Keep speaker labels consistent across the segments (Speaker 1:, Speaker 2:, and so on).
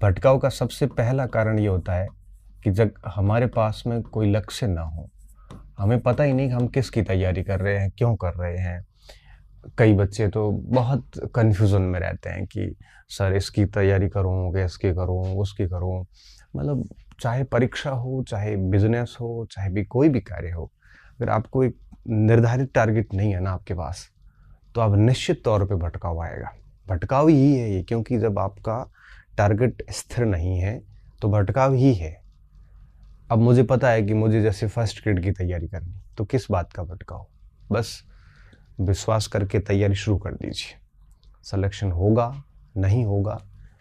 Speaker 1: भटकाव का सबसे पहला कारण ये होता है कि जब हमारे पास में कोई लक्ष्य ना हो, हमें पता ही नहीं कि हम किसकी तैयारी कर रहे हैं, क्यों कर रहे हैं। कई बच्चे तो बहुत कन्फ्यूज़न में रहते हैं कि सर इसकी तैयारी करूँ कि इसकी करूँ, उसकी करूँ। मतलब चाहे परीक्षा हो, चाहे बिज़नेस हो, चाहे भी कोई भी कार्य हो, अगर आपको एक निर्धारित टारगेट नहीं है ना आपके पास, तो आप निश्चित तौर पे भटकाव आएगा। भटकाव ही है ये, क्योंकि जब आपका टारगेट स्थिर नहीं है, तो भटकाव ही है। अब मुझे पता है कि मुझे जैसे फर्स्ट ग्रेड की तैयारी करनी, तो किस बात का भटकाव? बस विश्वास करके तैयारी शुरू कर दीजिए। सिलेक्शन होगा, नहीं होगा,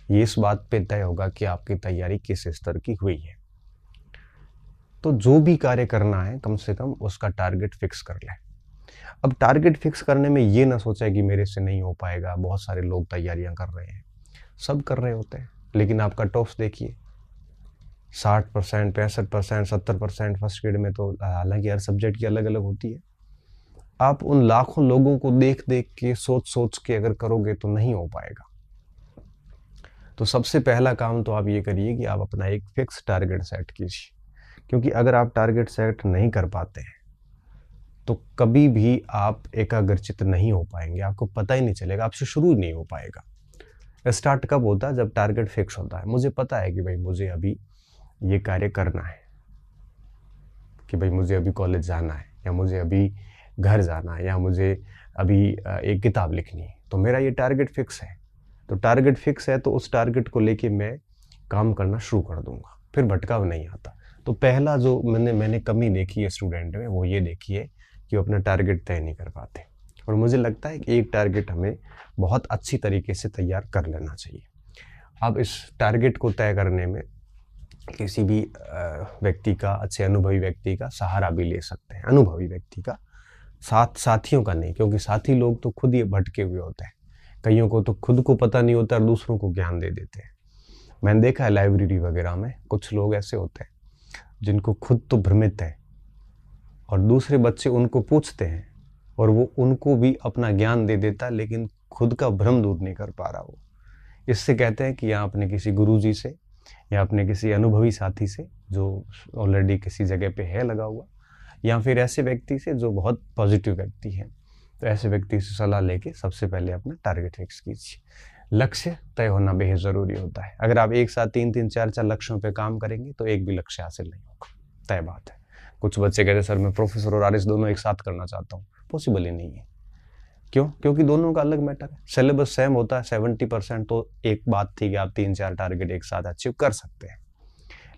Speaker 1: ये इस बात पे तय होगा कि आपकी तैयारी किस स्तर की हुई है। तो जो भी कार्य करना है, कम से कम उसका टारगेट फिक्स कर लें। अब टारगेट फिक्स करने में ये ना सोचें कि मेरे से नहीं हो पाएगा, बहुत सारे लोग तैयारियां कर रहे हैं। सब कर रहे होते हैं, लेकिन आप कट ऑफ देखिए, 60%, 65%, 70% फर्स्ट ग्रेड में, तो हालांकि हर सब्जेक्ट की अलग अलग होती है। आप उन लाखों लोगों को देख देख के, सोच सोच के अगर करोगे तो नहीं हो पाएगा। तो सबसे पहला काम तो आप ये करिए कि आप अपना एक फिक्स टारगेट सेट कीजिए, क्योंकि अगर आप टारगेट सेट नहीं कर पाते हैं तो कभी भी आप एकाग्रचित नहीं हो पाएंगे, आपको पता ही नहीं चलेगा, आपसे शुरू ही नहीं हो पाएगा। स्टार्ट कब होता है? जब टारगेट फिक्स होता है। मुझे पता है कि भाई मुझे अभी ये कार्य करना है, कि भाई मुझे अभी कॉलेज जाना है, या मुझे अभी घर जाना है, या मुझे अभी एक किताब लिखनी है, तो मेरा ये टारगेट फिक्स है। तो टारगेट फिक्स है तो उस टारगेट को लेके मैं काम करना शुरू कर दूंगा, फिर भटकाव नहीं आता। तो पहला जो मैंने कमी देखी है स्टूडेंट में, वो ये देखी है कि वो अपना टारगेट तय नहीं कर पाते। और मुझे लगता है कि एक टारगेट हमें बहुत अच्छी तरीके से तैयार कर लेना चाहिए। अब इस टारगेट को तय करने में किसी भी व्यक्ति का, अच्छे अनुभवी व्यक्ति का सहारा भी ले सकते हैं। अनुभवी व्यक्ति का, साथियों का नहीं, क्योंकि साथी लोग तो खुद ही भटके हुए होते हैं। कईयों को तो खुद को पता नहीं होता और दूसरों को ज्ञान दे देते हैं। मैंने देखा है लाइब्रेरी वगैरह में कुछ लोग ऐसे होते हैं जिनको खुद तो भ्रमित है, और दूसरे बच्चे उनको पूछते हैं और वो उनको भी अपना ज्ञान दे देता है, लेकिन खुद का भ्रम दूर नहीं कर पा रहा वो। इससे कहते हैं कि यहाँ अपने किसी गुरुजी से या अपने किसी अनुभवी साथी से जो ऑलरेडी किसी जगह पे है लगा हुआ, या फिर ऐसे व्यक्ति से जो बहुत पॉजिटिव व्यक्ति है, तो ऐसे व्यक्ति से सलाह लेके सबसे पहले अपना टारगेट फिक्स कीजिए। लक्ष्य तय होना बेहद ज़रूरी होता है। अगर आप एक साथ 3-3, 4-4 लक्ष्यों पे काम करेंगे तो एक भी लक्ष्य हासिल नहीं होगा, तय बात है। कुछ बच्चे कहते हैं सर मैं प्रोफेसर और आरएस दोनों एक साथ करना चाहता हूँ, पॉसिबल ही नहीं है। क्यों? क्योंकि दोनों का अलग मैटर है। सिलेबस सेम होता है 70%, तो एक बात थी कि आप 3-4 टारगेट एक साथ अचीव कर सकते हैं,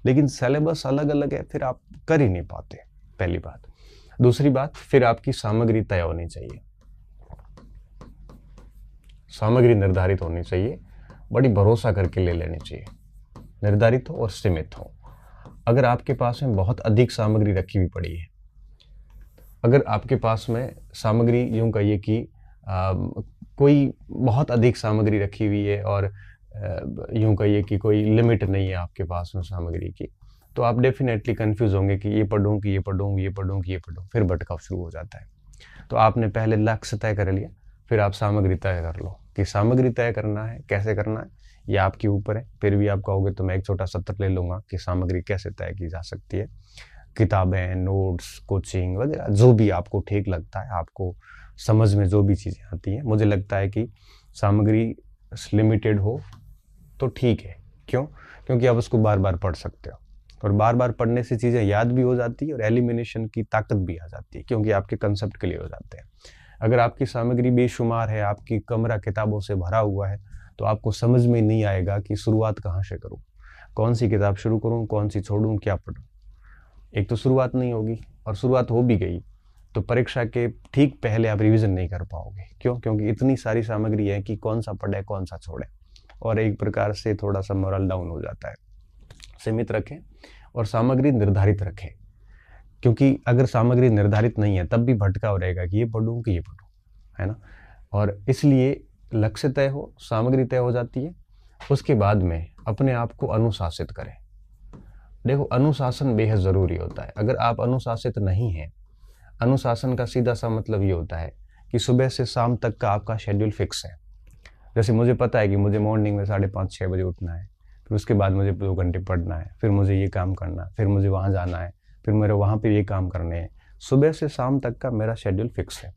Speaker 1: लेकिन सिलेबस अलग अलग है, फिर आप कर ही नहीं पाते, पहली बात। दूसरी बात, फिर आपकी सामग्री तय होनी चाहिए, सामग्री निर्धारित होनी चाहिए, बड़ी भरोसा करके ले लेनी चाहिए, निर्धारित हो और सीमित हो। अगर आपके पास में बहुत अधिक सामग्री रखी हुई पड़ी है, अगर आपके पास में सामग्री यूं कहिए कि कोई बहुत अधिक सामग्री रखी हुई है और यूं कहिए कि कोई लिमिट नहीं है आपके पास में सामग्री की, तो आप डेफिनेटली कंफ्यूज होंगे कि ये पढ़ूं कि ये पढ़ूं, ये पढ़ूं कि ये पढ़ूं, फिर भटकाव शुरू हो जाता है। तो आपने पहले लक्ष्य तय कर लिया, फिर आप सामग्री तय कर लो कि सामग्री तय करना है, कैसे करना है ये आपके ऊपर है। फिर भी आप कहोगे तो मैं एक छोटा सत्र ले लूँगा कि सामग्री कैसे तय की जा सकती है। किताबें, नोट्स, कोचिंग वगैरह जो भी आपको ठीक लगता है, आपको समझ में जो भी चीज़ें आती हैं, मुझे लगता है कि सामग्री लिमिटेड हो तो ठीक है। क्यों? क्योंकि आप उसको बार बार पढ़ सकते हो, और बार बार पढ़ने से चीज़ें याद भी हो जाती है और एलिमिनेशन की ताकत भी आ जाती है, क्योंकि आपके कंसेप्ट क्लियर हो जाते हैं। अगर आपकी सामग्री बेशुमार है, आपकी कमरा किताबों से भरा हुआ है, तो आपको समझ में नहीं आएगा कि शुरुआत कहाँ से करूँ, कौन सी किताब शुरू करूँ, कौन सी छोड़ूँ, क्या पढ़ूँ। एक तो शुरुआत नहीं होगी, और शुरुआत हो भी गई तो परीक्षा के ठीक पहले आप रिवीजन नहीं कर पाओगे। क्यों? क्योंकि इतनी सारी सामग्री है कि कौन सा पढ़े कौन सा छोड़े, और एक प्रकार से थोड़ा सा मोरल डाउन हो जाता है। सीमित रखें और सामग्री निर्धारित रखें, क्योंकि अगर सामग्री निर्धारित नहीं है तब भी भटकाव रहेगा कि ये पढ़ूँ कि ये पढ़ूँ, है ना। और इसलिए लक्ष्य तय हो, सामग्री तय हो जाती है, उसके बाद में अपने आप को अनुशासित करें। देखो, अनुशासन बेहद ज़रूरी होता है। अगर आप अनुशासित नहीं हैं, अनुशासन का सीधा सा मतलब ये होता है कि सुबह से शाम तक का आपका शेड्यूल फिक्स है। जैसे मुझे पता है कि मुझे मॉर्निंग में 5:30-6 बजे उठना है, फिर उसके बाद मुझे 2 घंटे पढ़ना है, फिर मुझे ये काम करना है, फिर मुझे वहाँ जाना है, फिर मेरे वहाँ पे ये काम करने हैं। सुबह से शाम तक का मेरा शेड्यूल फिक्स है।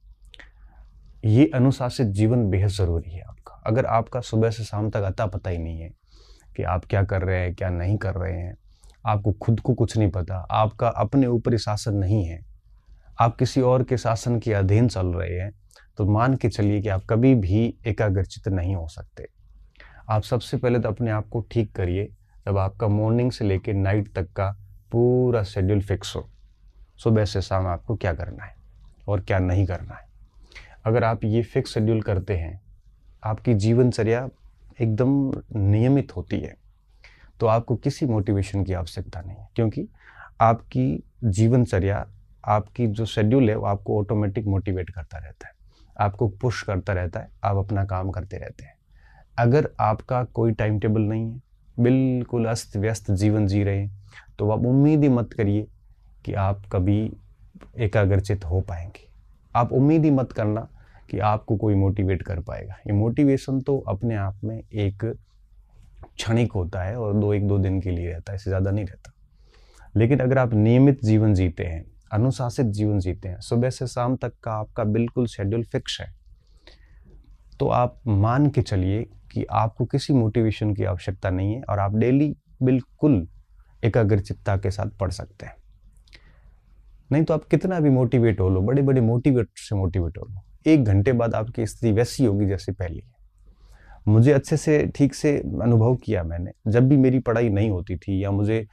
Speaker 1: ये अनुशासित जीवन बेहद ज़रूरी है आपका। अगर आपका सुबह से शाम तक अता पता ही नहीं है कि आप क्या कर रहे हैं, क्या नहीं कर रहे हैं, आपको खुद को कुछ नहीं पता, आपका अपने ऊपर ही शासन नहीं है, आप किसी और के शासन के अधीन चल रहे हैं, तो मान के चलिए कि आप कभी भी एकाग्रचित्त नहीं हो सकते। आप सबसे पहले तो अपने आप को ठीक करिए, जब आपका मॉर्निंग से लेकर नाइट तक का पूरा शेड्यूल फिक्स हो, सुबह से शाम आपको क्या करना है और क्या नहीं करना है। अगर आप ये फिक्स शेड्यूल करते हैं, आपकी जीवनचर्या एकदम नियमित होती है, तो आपको किसी मोटिवेशन की आवश्यकता नहीं है, क्योंकि आपकी जीवनचर्या, आपकी जो शेड्यूल है वो आपको ऑटोमेटिक मोटिवेट करता रहता है, आपको पुश करता रहता है, आप अपना काम करते रहते हैं। अगर आपका कोई टाइम टेबल नहीं है, बिल्कुल अस्त व्यस्त जीवन जी रहे हैं, तो आप उम्मीद ही मत करिए कि आप कभी एकाग्रचित हो पाएंगे। आप उम्मीद ही मत करना कि आपको कोई मोटिवेट कर पाएगा। ये मोटिवेशन तो अपने आप में एक क्षणिक होता है और 1-2 दिन के लिए रहता है, इससे ज़्यादा नहीं रहता। लेकिन अगर आप नियमित जीवन जीते हैं, अनुशासित जीवन जीते हैं, सुबह से शाम तक का आपका बिल्कुल शेड्यूल फिक्स है, तो आप मान के चलिए कि आपको किसी मोटिवेशन की आवश्यकता नहीं है और आप डेली बिल्कुल एकाग्रचित्ता के साथ पढ़ सकते हैं। नहीं तो आप कितना भी मोटिवेट हो लो, बड़े बड़े मोटिवेट से मोटिवेट हो लो, 1 घंटे बाद आपकी स्थिति वैसी होगी जैसी पहली है। मुझे अच्छे से ठीक से अनुभव किया मैंने, जब भी मेरी पढ़ाई नहीं होती थी या मुझे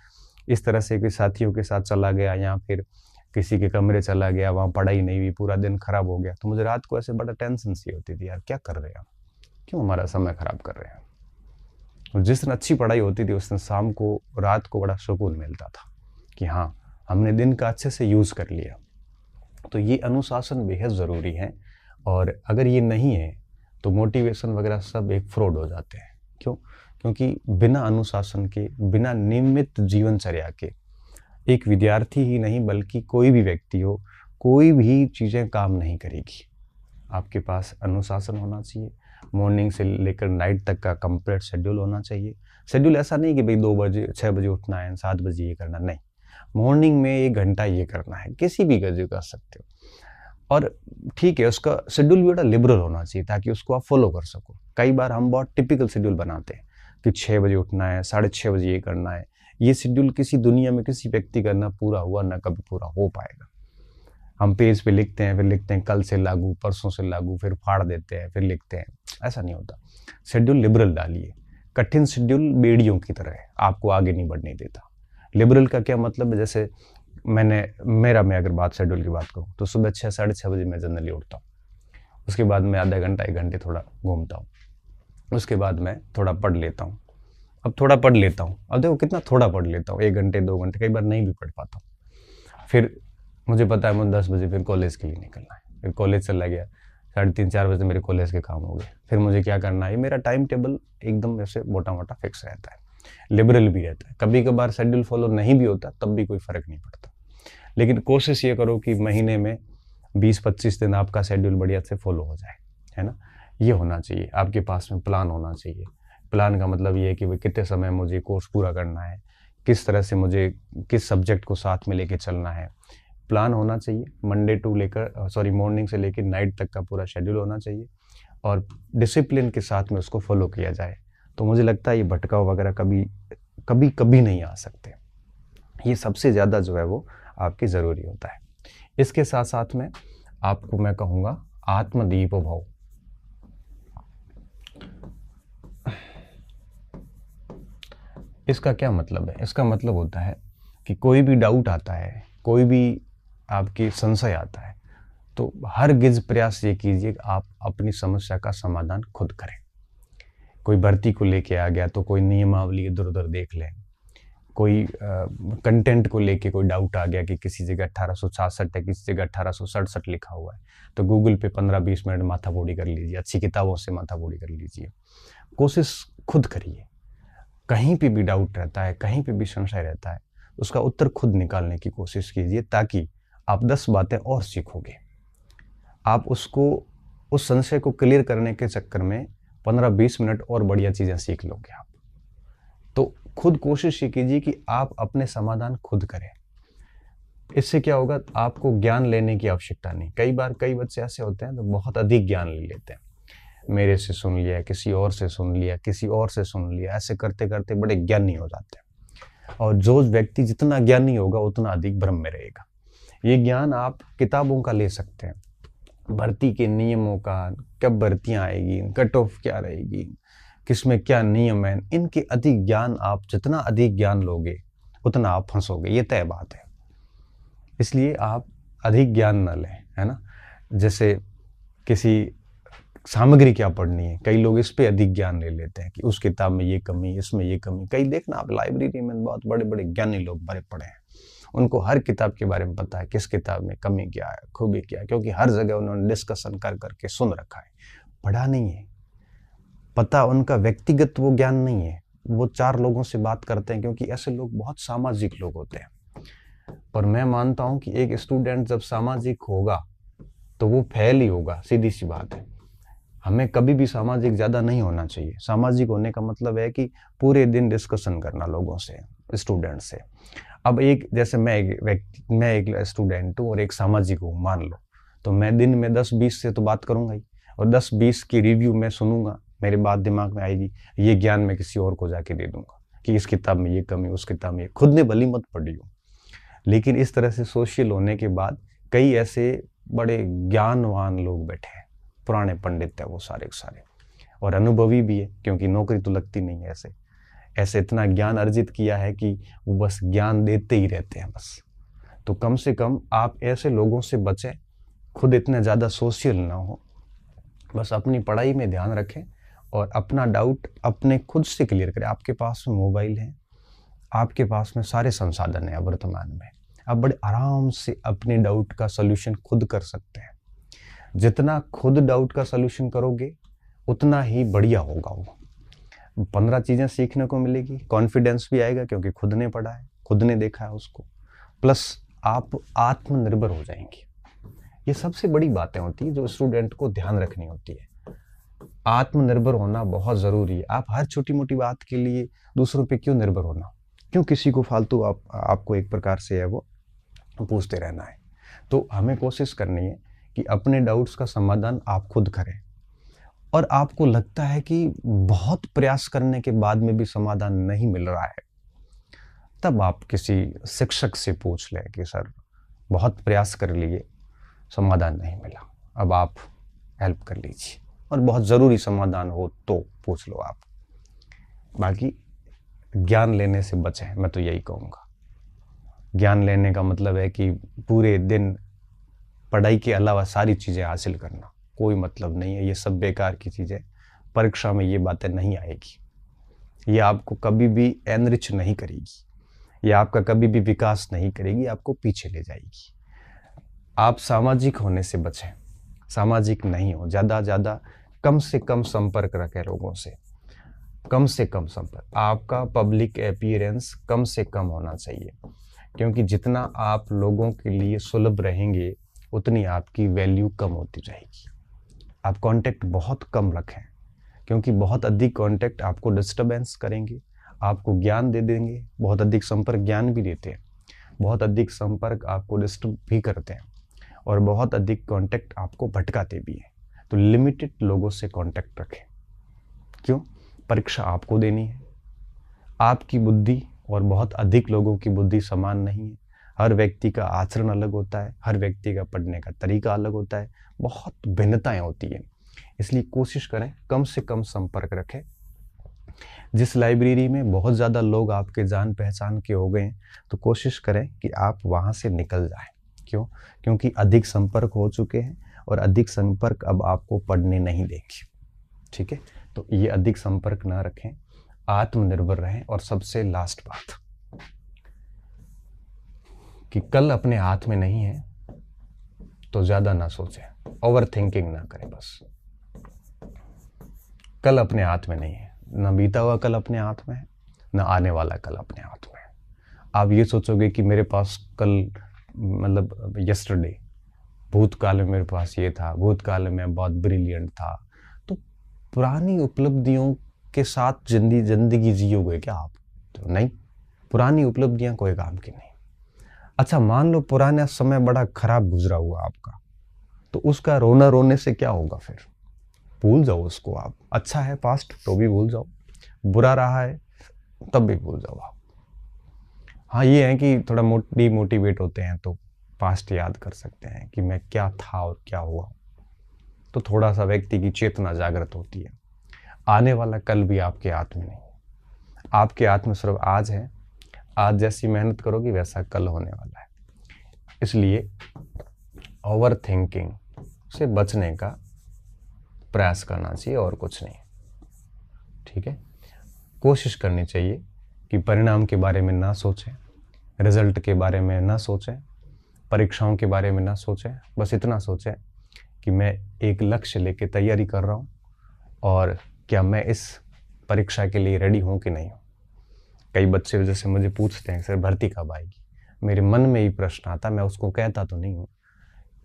Speaker 1: इस तरह से कि साथियों के साथ चला गया या फिर किसी के कमरे चला गया, वहाँ पढ़ाई नहीं हुई, पूरा दिन खराब हो गया, तो मुझे रात को ऐसे बड़ा टेंशन सी होती थी, यार क्या कर रहे हैं हम, क्यों हमारा समय खराब कर रहे हैं। और जिस दिन अच्छी पढ़ाई होती थी उस दिन शाम को, रात को बड़ा सुकून मिलता था कि हाँ, हमने दिन का अच्छे से यूज़ कर लिया। तो ये अनुशासन बेहद ज़रूरी है, और अगर ये नहीं है तो मोटिवेशन वगैरह सब एक फ्रॉड हो जाते हैं। क्यों? क्योंकि बिना अनुशासन के, बिना नियमित जीवनचर्या के एक विद्यार्थी ही नहीं बल्कि कोई भी व्यक्ति हो, कोई भी चीज़ें काम नहीं करेगी। आपके पास अनुशासन होना चाहिए, मॉर्निंग से लेकर नाइट तक का कंप्लीट शेड्यूल होना चाहिए। शेड्यूल ऐसा नहीं कि भाई 2 बजे 6 बजे उठना है, 7 बजे ये करना, नहीं। मॉर्निंग में 1 घंटा ये करना है, किसी भी गजे कर सकते हो। और ठीक है, उसका शेड्यूल भी बड़ा लिबरल होना चाहिए ताकि उसको आप फॉलो कर सको। कई बार हम बहुत टिपिकल शेड्यूल बनाते हैं कि 6 बजे उठना है, 6:30 बजे ये करना है। ये शेड्यूल किसी दुनिया में किसी व्यक्ति का ना पूरा हुआ ना कभी पूरा हो पाएगा। हम पेज पे लिखते हैं, फिर लिखते हैं कल से लागू, परसों से लागू, फिर फाड़ देते हैं, फिर लिखते हैं, ऐसा नहीं होता। शेड्यूल लिबरल डालिए। कठिन शेड्यूल बेड़ियों की तरह है, आपको आगे नहीं बढ़ने देता। लिबरल का क्या मतलब है, जैसे मैं अगर शेड्यूल की बात करूँ तो सुबह 6 साढ़े 6 बजे मैं जनरली उठता हूँ। उसके बाद मैं आधा घंटा 1 घंटे थोड़ा घूमता हूँ, उसके बाद मैं थोड़ा पढ़ लेता हूँ। अब थोड़ा पढ़ लेता हूँ, अब देखो कितना थोड़ा पढ़ लेता हूँ, 1 घंटे 2 घंटे, कई बार नहीं भी पढ़ पाता हूँ। फिर मुझे पता है मुझे 10 बजे फिर कॉलेज के लिए निकलना है, फिर कॉलेज चला गया, 3:30 4 बजे मेरे कॉलेज के काम हो गए, फिर मुझे क्या करना है। मेरा टाइम टेबल एकदम ऐसे मोटा मोटा फिक्स रहता है, लिबरल भी रहता है। कभी कभार शेड्यूल फॉलो नहीं भी होता, तब भी कोई फ़र्क नहीं पड़ता। लेकिन कोशिश ये करो कि महीने में 20-25 दिन आपका शेड्यूल बढ़िया से फॉलो हो जाए, है ना। ये होना चाहिए, आपके पास में प्लान होना चाहिए। प्लान का मतलब ये है कि भाई कितने समय मुझे कोर्स पूरा करना है, किस तरह से मुझे किस सब्जेक्ट को साथ में लेके चलना है, प्लान होना चाहिए। मॉर्निंग से लेकर नाइट तक का पूरा शेड्यूल होना चाहिए और डिसिप्लिन के साथ में उसको फॉलो किया जाए, तो मुझे लगता है ये भटकाव वगैरह कभी नहीं आ सकते। ये सबसे ज़्यादा जो है वो आपकी ज़रूरी होता है। इसके साथ साथ में आपको मैं कहूँगा आत्मदीपो भव। इसका क्या मतलब है? इसका मतलब होता है कि कोई भी डाउट आता है, कोई भी आपकी संशय आता है, तो हर गिज प्रयास ये कीजिए कि आप अपनी समस्या का समाधान खुद करें। कोई भर्ती को लेके आ गया तो कोई नियमावली इधर उधर देख लें, कोई कंटेंट को लेके कोई डाउट आ गया कि किसी जगह 1866 है, किसी जगह 1867 लिखा हुआ है, तो गूगल पे 15-20 मिनट माथापौड़ी कर लीजिए, अच्छी किताबों से माथापौड़ी कर लीजिए। कोशिश खुद करिए। कहीं पे भी डाउट रहता है, कहीं पे भी संशय रहता है, उसका उत्तर खुद निकालने की कोशिश कीजिए, ताकि आप 10 बातें और सीखोगे। आप उस संशय को क्लियर करने के चक्कर में 15-20 मिनट और बढ़िया चीज़ें सीख लोगे आप। तो खुद कोशिश ये कीजिए कि आप अपने समाधान खुद करें। इससे क्या होगा, आपको ज्ञान लेने की आवश्यकता नहीं। कई बार कई बच्चे ऐसे होते हैं तो बहुत अधिक ज्ञान ले लेते हैं, मेरे से सुन लिया, किसी और से सुन लिया, किसी और से सुन लिया, ऐसे करते करते बड़े ज्ञानी हो जाते हैं। और जो व्यक्ति जितना ज्ञानी होगा उतना अधिक भ्रम में रहेगा। ये ज्ञान आप किताबों का ले सकते हैं, भर्ती के नियमों का, कब भर्तियां आएगी, कट ऑफ क्या रहेगी, किसमें क्या नियम है, इनके अधिक ज्ञान, आप जितना अधिक ज्ञान लोगे उतना आप फंसोगे, ये तय बात है। इसलिए आप अधिक ज्ञान न लें, है ना। जैसे किसी सामग्री क्या पढ़नी है, कई लोग इस पे अधिक ज्ञान ले लेते हैं कि उस किताब में ये कमी, इसमें ये कमी। कई देखना आप लाइब्रेरी में बहुत बड़े बड़े ज्ञानी लोग भरे पड़े हैं, उनको हर किताब के बारे में पता है, किस किताब में कमी क्या है, खूबी क्या है, क्योंकि हर जगह उन्होंने डिस्कशन कर करके सुन रखा है, पढ़ा नहीं है। पता उनका व्यक्तिगत वो ज्ञान नहीं है, वो चार लोगों से बात करते हैं, क्योंकि ऐसे लोग बहुत सामाजिक लोग होते हैं। पर मैं मानता हूं कि एक स्टूडेंट जब सामाजिक होगा तो वो फेल ही होगा, सीधी सी बात है। हमें कभी भी सामाजिक ज्यादा नहीं होना चाहिए। सामाजिक होने का मतलब है कि पूरे दिन डिस्कशन करना लोगों से, स्टूडेंट से। अब एक जैसे मैं एक स्टूडेंट हूँ और एक सामाजिक हूँ मान लो, तो मैं दिन में 10-20 से तो बात करूंगा ही, और 10-20 की रिव्यू मैं सुनूंगा, मेरे बात दिमाग में आएगी, ये ज्ञान मैं किसी और को जाके दे दूंगा कि इस किताब में ये कमी, उस किताब में, खुद ने भली मत पढ़ी हो। लेकिन इस तरह से सोशल होने के बाद कई ऐसे बड़े ज्ञानवान लोग बैठे हैं, पुराने पंडित है वो सारे के सारे, और अनुभवी भी है, क्योंकि नौकरी तो लगती नहीं है। ऐसे इतना ज्ञान अर्जित किया है कि वो बस ज्ञान देते ही रहते हैं बस। तो कम से कम आप ऐसे लोगों से बचें, खुद इतना ज़्यादा सोशल ना हो, बस अपनी पढ़ाई में ध्यान रखें और अपना डाउट अपने खुद से क्लियर करें। आपके पास में मोबाइल है, आपके पास में सारे संसाधन है वर्तमान में, आप बड़े आराम से अपने डाउट का सलूशन खुद कर सकते हैं। जितना खुद डाउट का सलूशन करोगे उतना ही बढ़िया होगा। वो 15 चीज़ें सीखने को मिलेगी, कॉन्फिडेंस भी आएगा क्योंकि खुद ने पढ़ा है, खुद ने देखा है उसको, प्लस आप आत्मनिर्भर हो जाएंगे। ये सबसे बड़ी बातें होती है जो स्टूडेंट को ध्यान रखनी होती है। आत्मनिर्भर होना बहुत ज़रूरी है। आप हर छोटी मोटी बात के लिए दूसरों पे क्यों निर्भर होना, क्यों किसी को फालतू आपको एक प्रकार से है वो पूछते रहना है। तो हमें कोशिश करनी है कि अपने डाउट्स का समाधान आप खुद करें, और आपको लगता है कि बहुत प्रयास करने के बाद में भी समाधान नहीं मिल रहा है, तब आप किसी शिक्षक से पूछ लें कि सर बहुत प्रयास कर लिए, समाधान नहीं मिला, अब आप हेल्प कर लीजिए। और बहुत ज़रूरी समाधान हो तो पूछ लो आप। बाकी ज्ञान लेने से बचें, मैं तो यही कहूँगा। ज्ञान लेने का मतलब है कि पूरे दिन पढ़ाई के अलावा सारी चीज़ें हासिल करना, कोई मतलब नहीं है। ये सब बेकार की चीज़ें, परीक्षा में ये बातें नहीं आएगी, ये आपको कभी भी एनरिच नहीं करेगी, ये आपका कभी भी विकास नहीं करेगी, आपको पीछे ले जाएगी। आप सामाजिक होने से बचें, सामाजिक नहीं हो, ज़्यादा कम से कम संपर्क रखें लोगों से, कम से कम संपर्क। आपका पब्लिक अपीयरेंस कम से कम होना चाहिए, क्योंकि जितना आप लोगों के लिए सुलभ रहेंगे उतनी आपकी वैल्यू कम होती जाएगी। आप कांटेक्ट बहुत कम रखें, क्योंकि बहुत अधिक कांटेक्ट आपको डिस्टर्बेंस करेंगे, आपको ज्ञान दे देंगे। बहुत अधिक संपर्क ज्ञान भी देते हैं, बहुत अधिक संपर्क आपको डिस्टर्ब भी करते हैं, और बहुत अधिक कांटेक्ट आपको भटकाते भी हैं। तो लिमिटेड लोगों से कांटेक्ट रखें। क्यों? परीक्षा आपको देनी है। आपकी बुद्धि और बहुत अधिक लोगों की बुद्धि समान नहीं है। हर व्यक्ति का आचरण अलग होता है, हर व्यक्ति का पढ़ने का तरीका अलग होता है, बहुत भिन्नताएं होती हैं। इसलिए कोशिश करें कम से कम संपर्क रखें। जिस लाइब्रेरी में बहुत ज़्यादा लोग आपके जान पहचान के हो गए तो कोशिश करें कि आप वहाँ से निकल जाएं। क्यों? क्योंकि अधिक संपर्क हो चुके हैं, और अधिक संपर्क अब आपको पढ़ने नहीं देंगे। ठीक है, तो ये अधिक संपर्क ना रखें, आत्मनिर्भर रहें। और सबसे लास्ट बात कि कल अपने हाथ में नहीं है तो ज़्यादा ना सोचें, ओवर थिंकिंग ना करें। बस कल अपने हाथ में नहीं है, ना बीता हुआ कल अपने हाथ में है, ना आने वाला कल अपने हाथ में है। आप ये सोचोगे कि मेरे पास कल, मतलब यस्टरडे, भूतकाल में मेरे पास ये था, भूतकाल में मैं बहुत ब्रिलियंट था, तो पुरानी उपलब्धियों के साथ जिंदगी जियोगे क्या आप? सकते हो? नहीं, पुरानी उपलब्धियां कोई काम की नहीं। अच्छा, मान लो पुराना समय बड़ा खराब गुजरा हुआ आपका, तो उसका रोना रोने से क्या होगा फिर? भूल जाओ उसको आप। अच्छा है पास्ट तो भी भूल जाओ, बुरा रहा है तब भी भूल जाओ आप। हाँ, ये है कि थोड़ा डिमोटिवेट होते हैं तो पास्ट याद कर सकते हैं कि मैं क्या था और क्या हुआ, तो थोड़ा सा व्यक्ति की चेतना जागृत होती है। आने वाला कल भी आपके हाथ में नहीं, आपके हाथ में सिर्फ आज है। आज जैसी मेहनत करोगे वैसा कल होने वाला है। इसलिए ओवर थिंकिंग से बचने का प्रयास करना चाहिए और कुछ नहीं। ठीक है, कोशिश करनी चाहिए कि परिणाम के बारे में ना सोचें, रिजल्ट के बारे में ना सोचें, परीक्षाओं के बारे में ना सोचें। बस इतना सोचें कि मैं एक लक्ष्य लेके तैयारी कर रहा हूँ और क्या मैं इस परीक्षा के लिए रेडी हूँ कि नहीं हूँ। कई बच्चे जैसे मुझे पूछते हैं सर भर्ती कब आएगी, मेरे मन में ही प्रश्न आता, मैं उसको कहता तो नहीं हूँ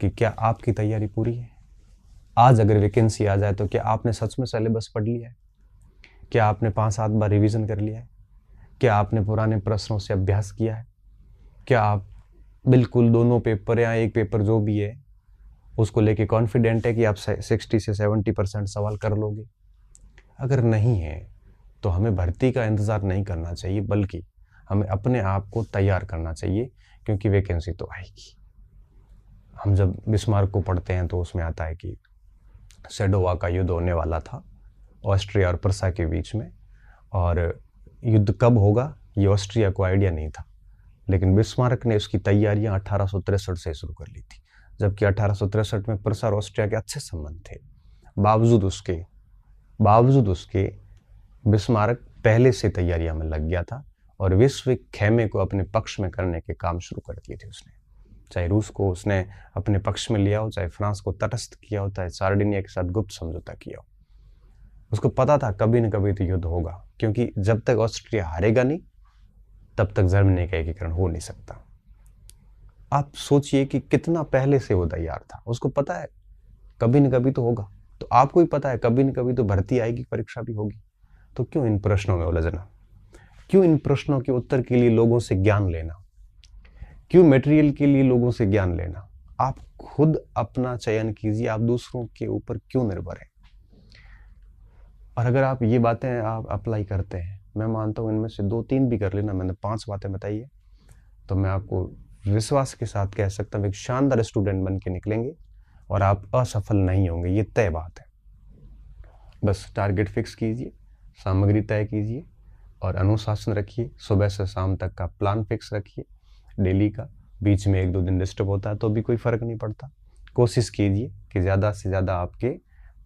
Speaker 1: कि क्या आपकी तैयारी पूरी है। आज अगर वैकेंसी आ जाए तो क्या आपने सच में सिलेबस पढ़ लिया है? क्या आपने 5-7 बार रिवीजन कर लिया है? क्या आपने पुराने प्रश्नों से अभ्यास किया है? क्या आप बिल्कुल दोनों पेपर या एक पेपर जो भी है उसको लेके कॉन्फिडेंट है कि आप 60 से 70% सवाल कर लोगे? अगर नहीं है तो हमें भर्ती का इंतज़ार नहीं करना चाहिए, बल्कि हमें अपने आप को तैयार करना चाहिए, क्योंकि वैकेंसी तो आएगी। हम जब बिस्मार्क को पढ़ते हैं तो उसमें आता है कि सेडोवा का युद्ध होने वाला था ऑस्ट्रिया और प्रसा के बीच में, और युद्ध कब होगा ये ऑस्ट्रिया को आइडिया नहीं था, लेकिन बिस्मार्क ने उसकी तैयारियां 1863 से शुरू कर ली थी, जबकि 1863 में प्रसा और ऑस्ट्रिया के अच्छे संबंध थे। बावजूद उसके बिस्मार्क पहले से तैयारियां में लग गया था और विश्व खेमे को अपने पक्ष में करने के काम शुरू कर दिए थे उसने। चाहे रूस को उसने अपने पक्ष में लिया हो, चाहे फ्रांस को तटस्थ किया हो, चाहे सार्डिनिया के साथ गुप्त समझौता किया हो। उसको पता था कभी न कभी तो युद्ध होगा, क्योंकि जब तक ऑस्ट्रिया हारेगा नहीं तब तक जर्मनी का एकीकरण हो नहीं सकता। आप सोचिए कि कितना पहले से वो तैयार था, उसको पता है कभी न कभी तो होगा। तो आपको भी पता है कभी न कभी तो भर्ती आएगी, परीक्षा भी होगी। तो क्यों इन प्रश्नों में उलझना? क्यों इन प्रश्नों के उत्तर के लिए लोगों से ज्ञान लेना? क्यों मटेरियल के लिए लोगों से ज्ञान लेना? आप खुद अपना चयन कीजिए, आप दूसरों के ऊपर क्यों निर्भर हैं? और अगर आप ये बातें आप अप्लाई करते हैं, मैं मानता हूँ इनमें से 2-3 भी कर लेना, मैंने 5 बातें बताई है, तो मैं आपको विश्वास के साथ कह सकता हूँ एक शानदार स्टूडेंट बन के निकलेंगे और आप असफल नहीं होंगे, ये तय बात है। बस टारगेट फिक्स कीजिए, सामग्री तय कीजिए और अनुशासन रखिए। सुबह से शाम तक का प्लान फिक्स रखिए डेली का। बीच में 1-2 दिन डिस्टर्ब होता है तो भी कोई फ़र्क नहीं पड़ता। कोशिश कीजिए कि ज़्यादा से ज़्यादा आपके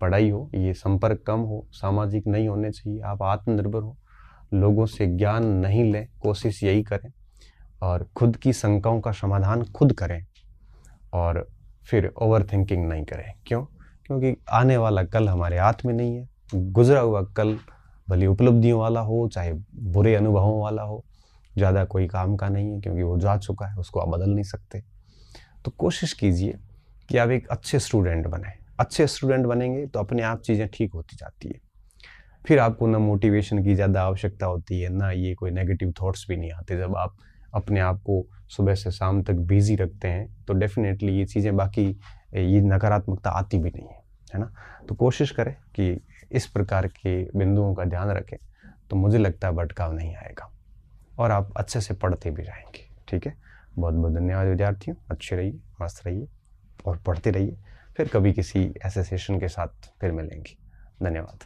Speaker 1: पढ़ाई हो, ये संपर्क कम हो, सामाजिक नहीं होने चाहिए, आप आत्मनिर्भर हो, लोगों से ज्ञान नहीं लें, कोशिश यही करें और खुद की शंकाओं का समाधान खुद करें और फिर ओवर थिंकिंग नहीं करें। क्यों? क्योंकि आने वाला कल हमारे हाथ में नहीं है। गुजरा हुआ कल भले उपलब्धियों वाला हो चाहे बुरे अनुभवों वाला हो, ज़्यादा कोई काम का नहीं है, क्योंकि वो जा चुका है, उसको आप बदल नहीं सकते। तो कोशिश कीजिए कि आप एक अच्छे स्टूडेंट बने। अच्छे स्टूडेंट बनेंगे तो अपने आप चीज़ें ठीक होती जाती है। फिर आपको ना मोटिवेशन की ज़्यादा आवश्यकता होती है, ना ये कोई नेगेटिव थॉट्स भी नहीं आते। जब आप अपने आप को सुबह से शाम तक बिजी रखते हैं तो डेफिनेटली ये चीज़ें बाकी ये नकारात्मकता आती भी नहीं है ना। तो कोशिश करें कि इस प्रकार के बिंदुओं का ध्यान रखें, तो मुझे लगता है भटकाव नहीं आएगा और आप अच्छे से पढ़ते भी रहेंगे। ठीक है, बहुत बहुत धन्यवाद विद्यार्थियों। अच्छे रहिए, मस्त रहिए और पढ़ते रहिए। फिर कभी किसी ऐसे सेशन के साथ फिर मिलेंगे। धन्यवाद।